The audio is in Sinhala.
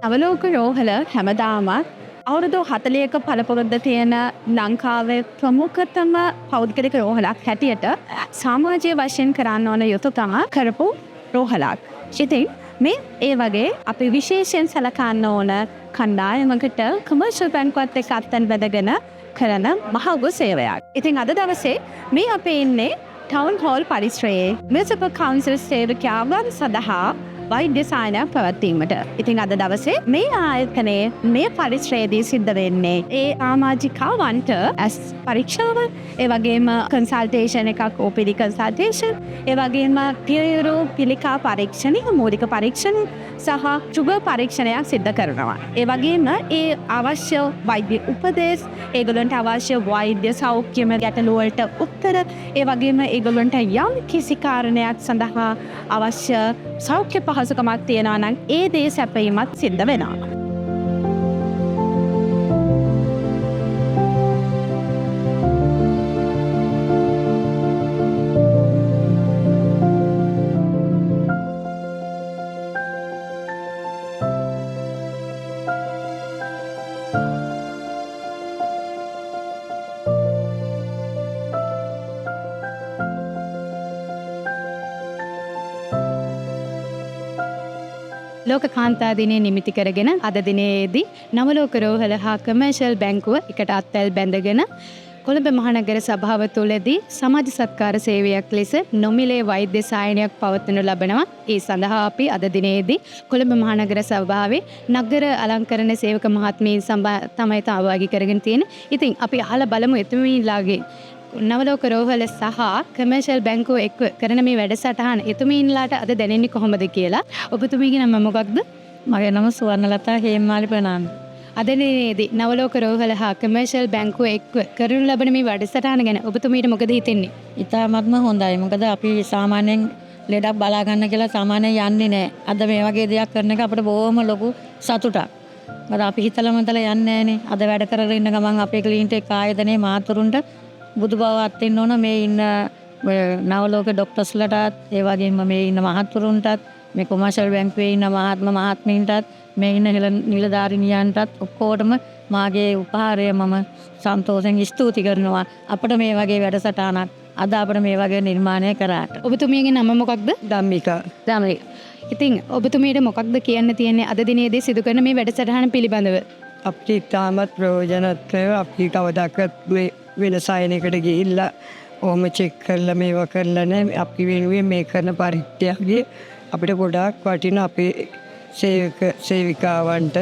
අවලෝක රෝහල හැමදාමත් අවුරුදු 40ක පළපුරුද්ද තියෙන ලංකාවේ ප්‍රමුඛතම පෞද්ගලික රෝහලක් හැටියට සමාජීය වශයෙන් කරන්න ඕන යුතුකම කරපු රෝහලක්. ඉතින් මේ ඒ වගේ අපි විශේෂයෙන් සලකන්න ඕන කණ්ඩායමකට කමර්ෂල් බැංකුවත් එක්ක අත්දැන් බැඳගෙන කරන මහඟු සේවයක්. ඉතින් අද දවසේ මේ අපේ ඉන්නේ ටවුන් හෝල් පරිසරයේ මියුනිසිපල් කවුන්සිල් සේවකයන් සඳහා වෛද්‍ය සායනයක් පැවැත්වීමට. ඉතින් අද දවසේ මේ ආයතනයේ මේ පරිසරයේදී සිද්ධ වෙන්නේ ඒ සමාජිකවන්ට ඇස් පරීක්ෂාව, ඒ වගේම කන්සල්ටේෂන් එකක් OPD කන්සල්ටේෂන්, ඒ වගේම පියයුරු පිළිකා පරීක්ෂණ, මූලික පරීක්ෂණ සහ සුගර් පරීක්ෂණයක් සිද්ධ කරනවා. ඒ වගේම ඒ අවශ්‍ය වෛද්‍ය උපදෙස්, ඒගොල්ලන්ට අවශ්‍ය වෛද්‍ය සෞඛ්‍යම ගැටලු වලට උත්තර, ඒ වගේම ඒගොල්ලන්ට යම් කිසි කාරණයක් සඳහා අවශ්‍ය සෞඛ්‍ය පහසුකමක් තියෙනවා නම් ඒ දේ සැපයීමත් සිද්ධ වෙනවා. ලෝක කාන්තා දිනය නිමිති කරගෙන අද දිනයේදී නවලෝක රෝහල හා කමර්ෂල් බැංකුව එකට අත්වැල් බැඳගෙන කොළඹ මහනගර සභාව තුළදී සමාජ සත්කාර සේවයක් ලෙස නොමිලේ වෛද්‍ය සායනයක් පවත්වනු ලබනවා. ඒ සඳහා අපි අද දිනයේදී කොළඹ මහනගර සභාවේ නගර අලංකරණ සේවක මහත්මීන් තමයි සහභාගී කරගෙන තියෙන්නේ. ඉතින් අපි අහලා බලමු එතුමීලාගේ නවලෝක රෝහල සහ කමර්ෂල් බැංකුව එක්ක කරන මේ වැඩසටහන එතුමීන්ලාට අද දැනෙන්නේ කොහොමද කියලා. ඔබතුමීගේ නම මොකක්ද? මගේ නම සුවර්ණලතා හේමාලි ප්‍රනාන්දු. අද දිනේදී නවලෝක රෝහල හා කමර්ෂල් බැංකුව එක්ක කරනු ලබන මේ වැඩසටහන ගැන ඔබතුමීට මොකද හිතෙන්නේ? ඉතාමත්ම හොඳයි. මොකද අපි සාමාන්‍යයෙන් ලෙඩක් බලා ගන්න කියලා සාමාන්‍යයෙන් යන්නේ නැහැ. අද මේ වගේ දෙයක් කරන එක අපිට බොහොම ලොකු සතුටක්. මොකද අපි හිතලා යන්නේ නැහනේ. අද වැඩ කරගෙන ඉන්න ගමන් අපේ ක්ලිනික් එක ආයතනයේ මාතුරුන්ට බුදු බව අත්දින්න ඕන. මේ ඉන්න නවලෝක ડોක්ටර්ස්ලටත්, ඒ වගේම මේ ඉන්න මහත්තුරුන්ටත්, මේ කොමර්ෂල් බැංකුවේ ඉන්න මහත්මීන්ටත්, මේ ඉන්න නිලධාරිනියන්ටත් ඔක්කොටම මාගේ උපහාරය මම සන්තෝෂෙන් ස්තුති කරනවා. අපිට මේ වගේ වැඩසටහනක් අද අපිට මේ වගේ නිර්මාණය කරාට. ඔබතුමියගේ නම මොකක්ද? ධම්මිකා. ධම්මික. ඉතින් ඔබතුමියට මොකක්ද කියන්න තියෙන්නේ අද දිනේදී සිදු කරන මේ වැඩසටහන පිළිබඳව? අපිට ඉතාමත් ප්‍රයෝජනවත් අපි කවදාකවත් වෙන සායනයකට ගිහිල්ලා ඕම චෙක් කරලා මේවා කරලා නැහැ. අපි වෙනුවෙන් මේ කරන පරිත්‍යාගය අපිට ගොඩාක් වටින අපේ සේවිකාවන්ට